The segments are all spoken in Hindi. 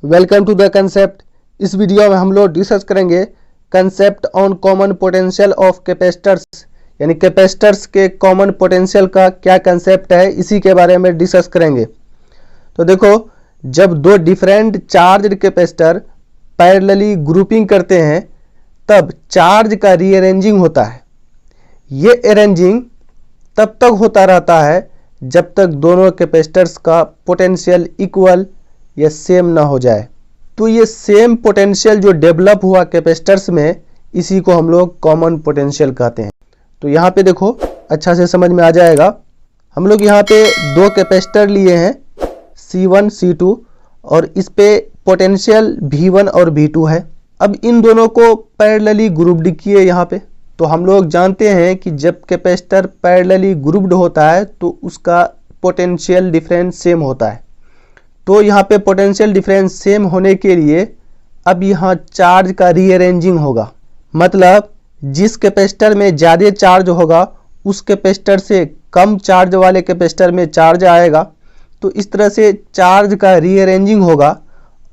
Welcome to the concept. इस वीडियो में हम लोग डिस्कस करेंगे concept on common potential of capacitors, यानी कैपेसिटर्स के कॉमन पोटेंशियल का क्या कंसेप्ट है, इसी के बारे में डिस्कस करेंगे। तो देखो, जब दो different charged capacitor parallelly grouping करते हैं तब चार्ज का रीअरेंजिंग होता है। ये अरेंजिंग तब तक होता रहता है जब तक दोनों कैपेसिटर्स का पोटेंशियल इक्वल या सेम ना हो जाए। तो ये सेम पोटेंशियल जो डेवलप हुआ कैपेसिटर्स में, इसी को हम लोग कॉमन पोटेंशियल कहते हैं। तो यहाँ पे देखो, अच्छा से समझ में आ जाएगा। हम लोग यहाँ पे दो कैपेसिटर लिए हैं C1 C2 और इस पे पोटेंशियल V1 और V2 है। अब इन दोनों को पैरेलली ग्रुप्ड किए यहाँ पे। तो हम लोग जानते हैं कि जब कैपेसिटर पैरेलली ग्रुप्ड होता है तो उसका पोटेंशियल डिफरेंस सेम होता है। तो यहाँ पे पोटेंशियल डिफरेंस सेम होने के लिए अब यहाँ चार्ज का रीअरेंजिंग होगा। मतलब जिस कैपेसिटर में ज़्यादा चार्ज होगा उस कैपेसिटर से कम चार्ज वाले कैपेसिटर में चार्ज आएगा। तो इस तरह से चार्ज का रीअरेंजिंग होगा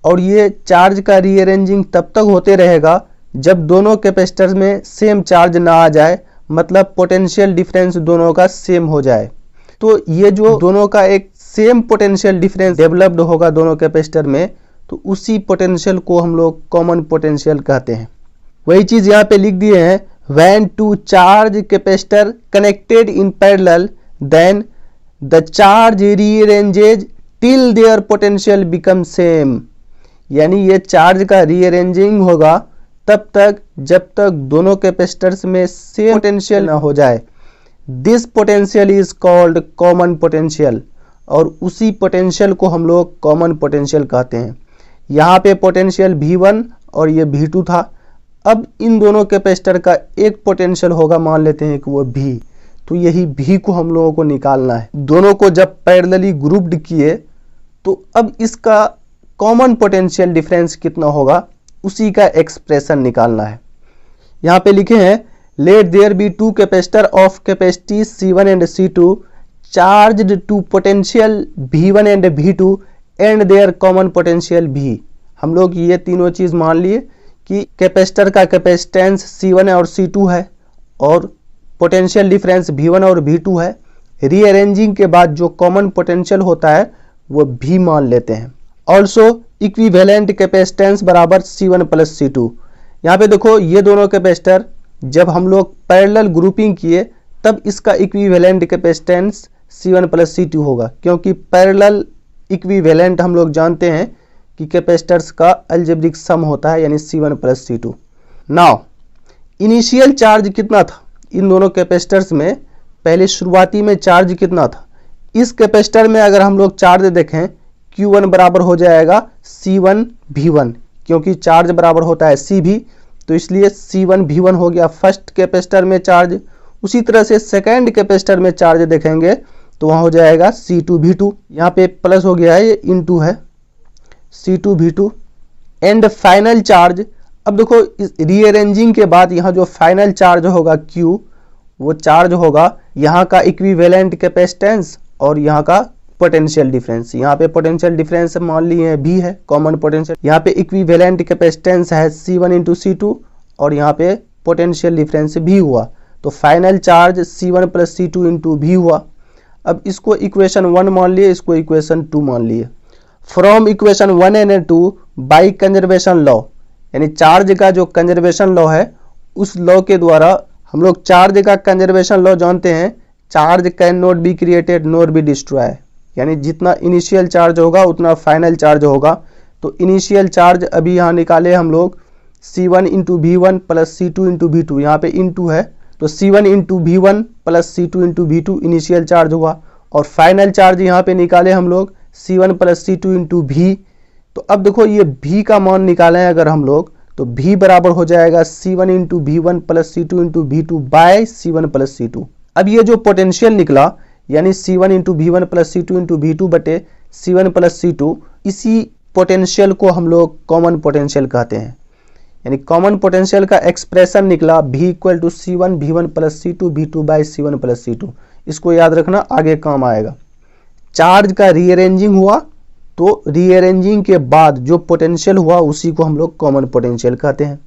और ये चार्ज का रीअरेंजिंग तब तक होते रहेगा जब दोनों कैपेसिटर में सेम चार्ज ना आ जाए, मतलब पोटेंशियल डिफरेंस दोनों का सेम हो जाए। तो ये जो दोनों का एक सेम पोटेंशियल डिफरेंस डेवलप्ड होगा दोनों कैपेसिटर में, तो उसी पोटेंशियल को हम लोग कॉमन पोटेंशियल कहते हैं। वही चीज़ यहाँ पे लिख दिए हैं, when two charge capacitor connected in parallel then the charge rearranges till their potential become same. यानी ये चार्ज का रीअरेंजिंग होगा तब तक जब तक दोनों कैपेसिटर्स में सेम पोटेंशियल ना हो जाए। This potential is called common potential, और उसी पोटेंशियल को हम लोग कॉमन पोटेंशियल कहते हैं। यहाँ पे पोटेंशियल V1 और ये V2 था। अब इन दोनों कैपेसिटर का एक पोटेंशियल होगा, मान लेते हैं कि वो V। तो यही V को हम लोगों को निकालना है। दोनों को जब पैरेलली ग्रुप्ड किए तो अब इसका कॉमन पोटेंशियल डिफरेंस कितना होगा, उसी का एक्सप्रेशन निकालना है। यहाँ पे लिखे हैं, let there be two capacitor of capacity C1 and C2 charged to potential V1 and V2 and there common potential V। हम लोग ये तीनों चीज मान लिए कि कैपेसिटर का कैपेसिटेंस C1 और C2 है और पोटेंशियल डिफरेंस V1 और V2 है। रीअरेंजिंग के बाद जो कॉमन पोटेंशियल होता है वो V मान लेते हैं। ऑल्सो इक्विवेलेंट कैपेसिटेंस बराबर C1 प्लस C2। यहाँ पे देखो, ये दोनों कैपेसिटर जब हम लोग पैरेलल ग्रुपिंग किए तब इसका equivalent capacitance C1 plus C2 होगा, क्योंकि पैरेलल इक्विवेलेंट हम लोग जानते हैं कि कैपेसिटर्स का अलजेब्रिक सम होता है, यानी C1 plus C2। Now initial charge कितना था इन दोनों कैपेसिटर्स में, पहले शुरुआती में चार्ज कितना था। इस कैपेसिटर में अगर हम लोग चार्ज देखें, Q1 बराबर हो जाएगा C1 V1, क्योंकि चार्ज बराबर होता है CV, तो इसलिए C1 V1 हो गया फर्स्ट कैपेसिटर में चार्ज। उसी तरह से सेकेंड कैपेसिटर में चार्ज देखेंगे तो वहाँ हो जाएगा C2 V2। यहाँ पे प्लस हो गया है, ये इनटू है C2 V2 and final charge. अब देखो, इस रीअरेंजिंग के बाद यहाँ जो फाइनल चार्ज होगा Q, वो चार्ज होगा यहाँ का इक्विवेलेंट कैपेसिटेंस और यहाँ का पोटेंशियल डिफरेंस। यहाँ पे पोटेंशियल डिफरेंस मान लिए हैं V है, कॉमन पोटेंशियल। यहाँ पे इक्विवेलेंट कैपेसिटेंस है C1 इंटू C2 और यहाँ पे पोटेंशियल डिफरेंस V हुआ। तो final charge C1 plus C2 into V हुआ। अब इसको इक्वेशन 1 मान लिए, इसको इक्वेशन 2 मान लिए। From equation 1 and 2 by conservation law, यानी चार्ज का जो कंजर्वेशन लॉ है उस लॉ के द्वारा हम लोग चार्ज का कंजर्वेशन लॉ जानते हैं, charge can not be created not be destroy. यानी जितना इनिशियल चार्ज होगा उतना फाइनल चार्ज होगा। तो इनिशियल चार्ज अभी यहाँ निकाले हम लोग, C1 into V1 plus C2 into V2, यहाँ पे इंटू है, तो C1 into V1 plus C2 into V2 initial charge हुआ। और फाइनल चार्ज यहाँ पे निकाले हम लोग C1 plus C2 into V। तो अब देखो, ये V का मान निकालें अगर हम लोग, तो V बराबर हो जाएगा C1 into V1 plus C2 into V2 by C1 plus C2। अब ये जो पोटेंशियल निकला, यानी C1 into V1 plus C2 into V2 बटे C1 प्लस C2, इसी पोटेंशियल को हम लोग कॉमन पोटेंशियल कहते हैं। यानी कॉमन पोटेंशियल का एक्सप्रेशन निकला V equal to C1 V1 plus C2 V2 by C1 plus C2। इसको याद रखना, आगे काम आएगा। चार्ज का रीअरेंजिंग हुआ तो रीअरेंजिंग के बाद जो पोटेंशियल हुआ उसी को हम लोग कॉमन पोटेंशियल कहते हैं।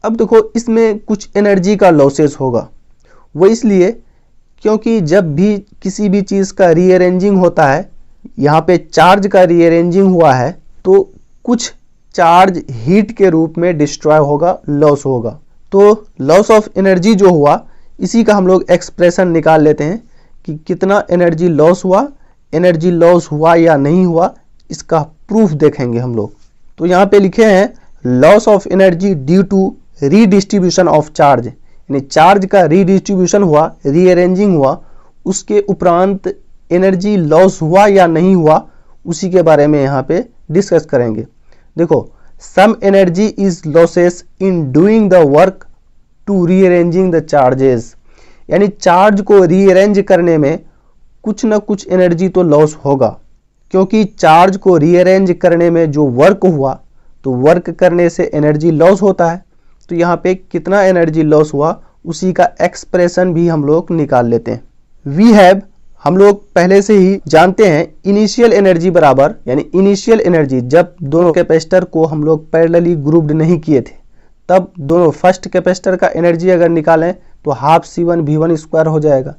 अब देखो इसमें कुछ एनर्जी का लॉसेस होगा, वो इसलिए क्योंकि जब भी किसी भी चीज़ का रीअरेंजिंग होता है, यहाँ पे चार्ज का रीअरेंजिंग हुआ है तो कुछ चार्ज हीट के रूप में डिस्ट्रॉय होगा, लॉस होगा। तो लॉस ऑफ एनर्जी जो हुआ इसी का हम लोग एक्सप्रेशन निकाल लेते हैं कि कितना एनर्जी लॉस हुआ, एनर्जी लॉस हुआ या नहीं हुआ, इसका प्रूफ देखेंगे हम लोग। तो यहाँ पे लिखे हैं loss of energy due to redistribution of charge, यानी चार्ज का रीडिस्ट्रीब्यूशन हुआ, रीअरेंजिंग हुआ, उसके उपरांत एनर्जी लॉस हुआ या नहीं हुआ उसी के बारे में यहाँ पे डिस्कस करेंगे। देखो, some energy is losses in doing the work to rearranging the charges, यानी चार्ज को रीअरेंज करने में कुछ ना कुछ एनर्जी तो लॉस होगा, क्योंकि चार्ज को रीअरेंज करने में जो वर्क हुआ तो वर्क करने से एनर्जी लॉस होता है। तो यहाँ पे कितना एनर्जी लॉस हुआ उसी का एक्सप्रेशन भी हम लोग निकाल लेते हैं। वी हैव, हम लोग पहले से ही जानते हैं इनिशियल एनर्जी बराबर, यानी इनिशियल एनर्जी जब दोनों कैपेसिटर को हम लोग पैरेलली ग्रुप्ड नहीं किए थे तब दोनों फर्स्ट कैपेसिटर का एनर्जी अगर निकालें तो हाफ C1V1 हो जाएगा।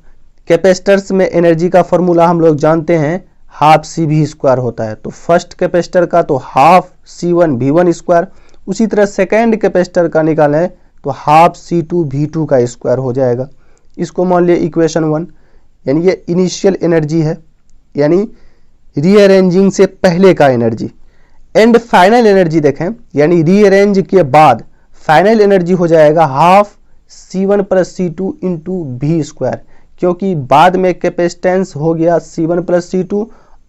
कैपेसिटर्स में एनर्जी का फॉर्मूला हम लोग जानते हैं हाफ CV² होता है, तो फर्स्ट कैपेसिटर का तो हाफ C1V1, उसी तरह सेकेंड कैपेसिटर का निकालें तो हाफ C2V2 का स्क्वायर हो जाएगा। इसको मान लिया इक्वेशन 1, यानी ये इनिशियल एनर्जी है, यानी रीअरेंजिंग से पहले का एनर्जी। एंड फाइनल एनर्जी देखें, यानी रीअरेंज के बाद फाइनल एनर्जी हो जाएगा half C1 + C2 into V², क्योंकि बाद में कैपेसिटेंस हो गया C1 + C2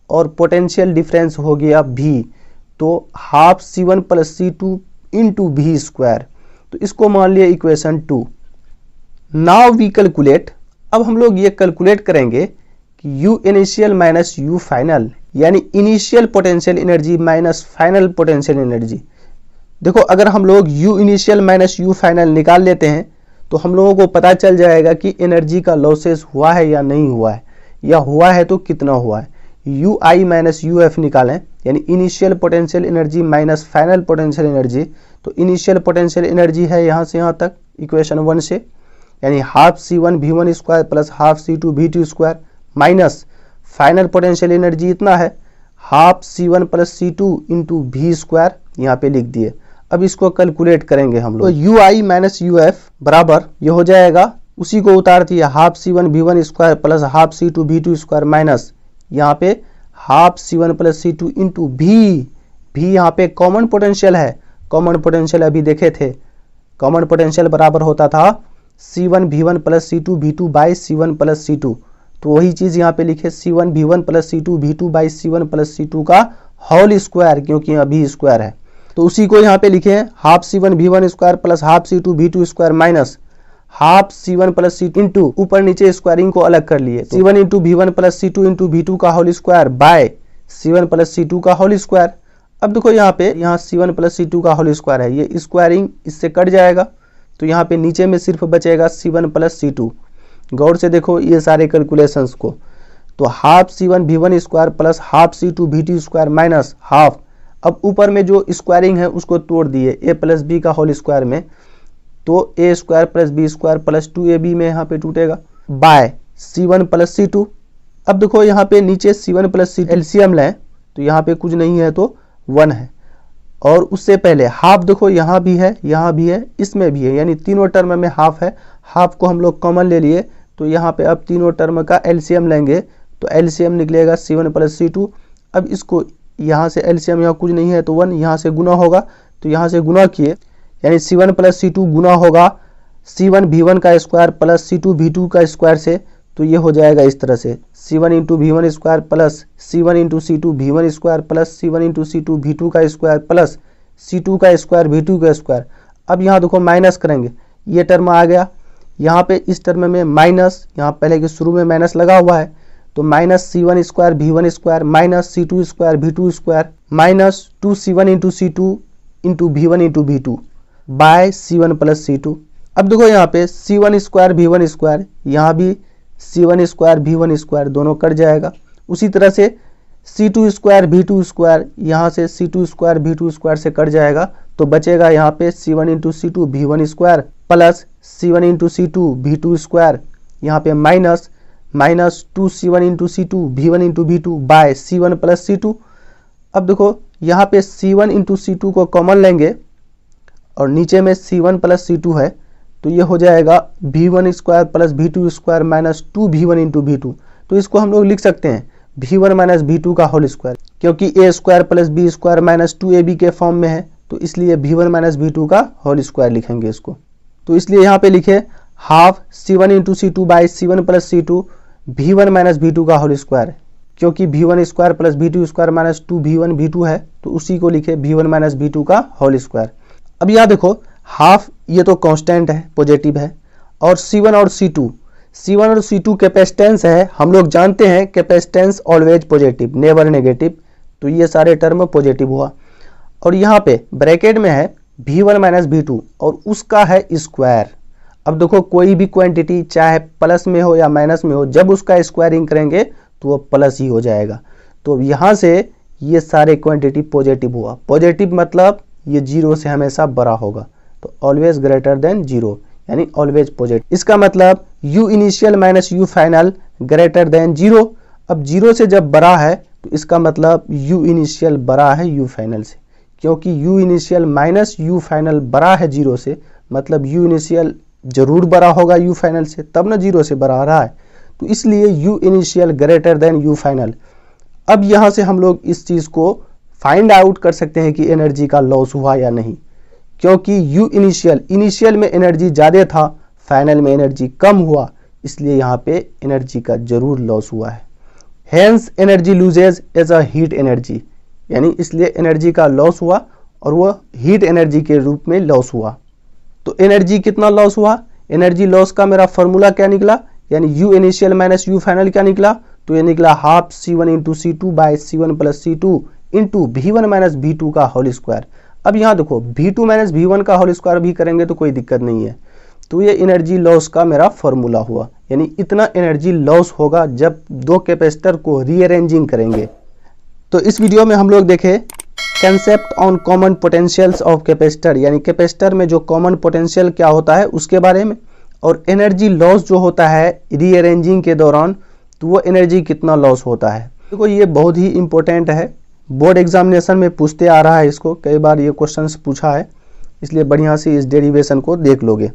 और पोटेंशियल डिफरेंस हो गया V, तो half C1 + C2 into V²। तो इसको मान लिया इक्वेशन 2। नाउ वी कैलकुलेट, अब हम लोग ये कैलकुलेट करेंगे कि U initial minus U final, यानी initial potential energy minus final potential energy. देखो, अगर हम लोग U initial minus U final निकाल लेते हैं तो हम लोगों को पता चल जाएगा कि एनर्जी का लॉसेस हुआ है या नहीं हुआ है, या हुआ है तो कितना हुआ है। UI माइनस UF निकालें, यानी initial potential energy minus final potential energy. तो इनिशियल पोटेंशियल एनर्जी है यहाँ से यहाँ तक इक्वेशन 1 से, यानी half C1V1 plus half C2V2 minus final potential energy इतना है half C1 + C2 into V², यहाँ पे लिख दिए। अब इसको कैलकुलेट करेंगे हम लोग। तो UI माइनस UF बराबर ये हो जाएगा, उसी को उतार दिया half C1V1 plus half C2V2 minus यहाँ पे हाफ C1 + C2 इंटू भी यहाँ पे कॉमन पोटेंशियल है। कॉमन पोटेंशियल अभी देखे थे, कॉमन पोटेंशियल बराबर होता था C1V1 + C2V2 by C1 + C2, तो वही चीज़ यहाँ पे लिखे C1V1 + C2V2 by C1 + C2 का होल स्क्वायर, क्योंकि यहाँ भी स्क्वायर है तो उसी को यहाँ पे लिखे half C1V1 plus half C2V2 minus half C1 + C2 into ऊपर नीचे स्क्वायरिंग को अलग कर लिए C1 into V1 plus C2 into V2 का whole square by C1 + C2 का होल स्क्वायर। अब देखो यहाँ C1 + C2 का होल स्क्वायर है, ये स्क्वायरिंग इससे कट जाएगा तो यहाँ पे नीचे में सिर्फ बचेगा C1 + C2। गौर से देखो ये सारे कैलकुलेशंस को, तो half C1V1 plus half C2V2 minus half, अब ऊपर में जो स्क्वायरिंग है उसको तोड़ दिए A + B का होल स्क्वायर में, तो A² + B² प्लस 2AB में यहाँ पे टूटेगा बाय C1 + C2। अब देखो यहाँ पे नीचे C1 + C2 एलसीएम लें तो यहाँ पे कुछ नहीं है तो 1 है, और उससे पहले हाफ देखो यहाँ भी है, यहाँ भी है, इसमें भी है, यानी तीनों टर्म में हाफ है। हाफ को हम लोग कॉमन ले लिए तो यहाँ पे अब तीनों टर्म का एलसीएम लेंगे तो एलसीएम निकलेगा C1 + C2। अब इसको यहाँ से एलसीएम, यहाँ कुछ नहीं है तो 1, यहाँ से गुना होगा तो यहाँ से गुना किए, यानी C1 + C2 गुना होगा C1V1 का स्क्वायर प्लस C2V2 का स्क्वायर से, तो ये हो जाएगा इस तरह से C1 into V1 plus C1 into C2 V1 plus C1 into C2 V2 का स्क्वायर प्लस C2 का स्क्वायर V2 का स्क्वायर। अब यहाँ देखो माइनस करेंगे, ये टर्म आ गया, यहाँ पे इस टर्म में माइनस, यहाँ पहले के शुरू में माइनस लगा हुआ है तो minus C1 square V1 minus C2 square V2 minus 2C1 into C2 into V1 into V2 by C1 + C2। अब देखो यहाँ पे C1 स्क्वायर V1 यहाँ भी C1 स्क्वायर V1 दोनों कट जाएगा। उसी तरह से C2 स्क्वायर V2 स्क्वायर, यहाँ से C2 स्क्वायर V2 स्क्वायर से कट जाएगा तो बचेगा यहाँ पे C1 into C2 V1 square plus C1 into C2 V2 square, यहाँ पे minus 2C1 into C2 V1 into V2 by C1 plus C2। अब देखो यहाँ पे C1 इंटू C2 को कॉमन लेंगे और नीचे में C1 प्लस C2 है तो ये हो जाएगा V1 square plus V2 square minus 2V1 into V2। तो इसको हम लोग लिख सकते हैं V1 माइनस V2 का होल स्क्वायर, क्योंकि A square plus B square minus 2AB के फॉर्म में है तो इसलिए V1 माइनस V2 का होल स्क्वायर लिखेंगे इसको। तो इसलिए यहाँ पे लिखे half C1 into C2 by C1 plus C2 V1 minus V2 का होल स्क्वायर, क्योंकि V1 square plus V2 square minus 2V1 V2 है तो उसी को लिखे V1 माइनस V2 का होल स्क्वायर। अब यहाँ देखो हाफ ये तो कांस्टेंट है, पॉजिटिव है, और C1 और C2 कैपेसिटेंस है। हम लोग जानते हैं capacitance always positive never negative, तो ये सारे टर्म पॉजिटिव हुआ। और यहाँ पे ब्रैकेट में है V1 माइनस V2 और उसका है स्क्वायर। अब देखो कोई भी क्वांटिटी चाहे प्लस में हो या माइनस में हो, जब उसका स्क्वायरिंग करेंगे तो वो प्लस ही हो जाएगा। तो यहाँ से ये सारे क्वांटिटी पॉजिटिव हुआ। पॉजिटिव मतलब ये जीरो से हमेशा बड़ा होगा, तो ऑलवेज ग्रेटर देन जीरो यानी ऑलवेज पॉजिटिव। इसका मतलब U initial minus U final greater than zero. अब जीरो से जब बड़ा है तो इसका मतलब U इनिशियल बड़ा है U फाइनल से, क्योंकि U initial minus U final बड़ा है जीरो से, मतलब U इनिशियल जरूर बड़ा होगा U फाइनल से, तब ना जीरो से बड़ा रहा है, तो इसलिए U initial greater than U final. अब यहाँ से हम लोग इस चीज़ को फाइंड आउट कर सकते हैं कि एनर्जी का लॉस हुआ या नहीं, क्योंकि U इनिशियल में एनर्जी ज़्यादा था, फाइनल में एनर्जी कम हुआ, इसलिए यहाँ पे एनर्जी का जरूर लॉस हुआ है। Hence energy loses as a heat energy, यानी इसलिए एनर्जी का लॉस हुआ और वो हीट एनर्जी के रूप में लॉस हुआ। तो एनर्जी कितना लॉस हुआ, एनर्जी लॉस का मेरा फॉर्मूला क्या निकला, यानी U initial minus U final क्या निकला, तो ये निकला half C1 into C2 by C1 plus C2 into V1 minus V2 का होल स्क्वायर। अब यहाँ देखो V2 माइनस V1 का होल स्क्वायर भी करेंगे तो कोई दिक्कत नहीं है। तो ये एनर्जी लॉस का मेरा फॉर्मूला हुआ, यानी इतना एनर्जी लॉस होगा जब दो कैपेसिटर को रीअरेंजिंग करेंगे। तो इस वीडियो में हम लोग देखे concept on common potentials of capacitor, यानी कैपेसिटर में जो कॉमन पोटेंशियल क्या होता है उसके बारे में, और एनर्जी लॉस जो होता है रीअरेंजिंग के दौरान तो वो एनर्जी कितना लॉस होता है। देखो ये बहुत ही इंपॉर्टेंट है, बोर्ड एग्जामिनेशन में पूछते आ रहा है, इसको कई बार ये क्वेश्चंस पूछा है, इसलिए बढ़िया से इस डेरिवेशन को देख लोगे।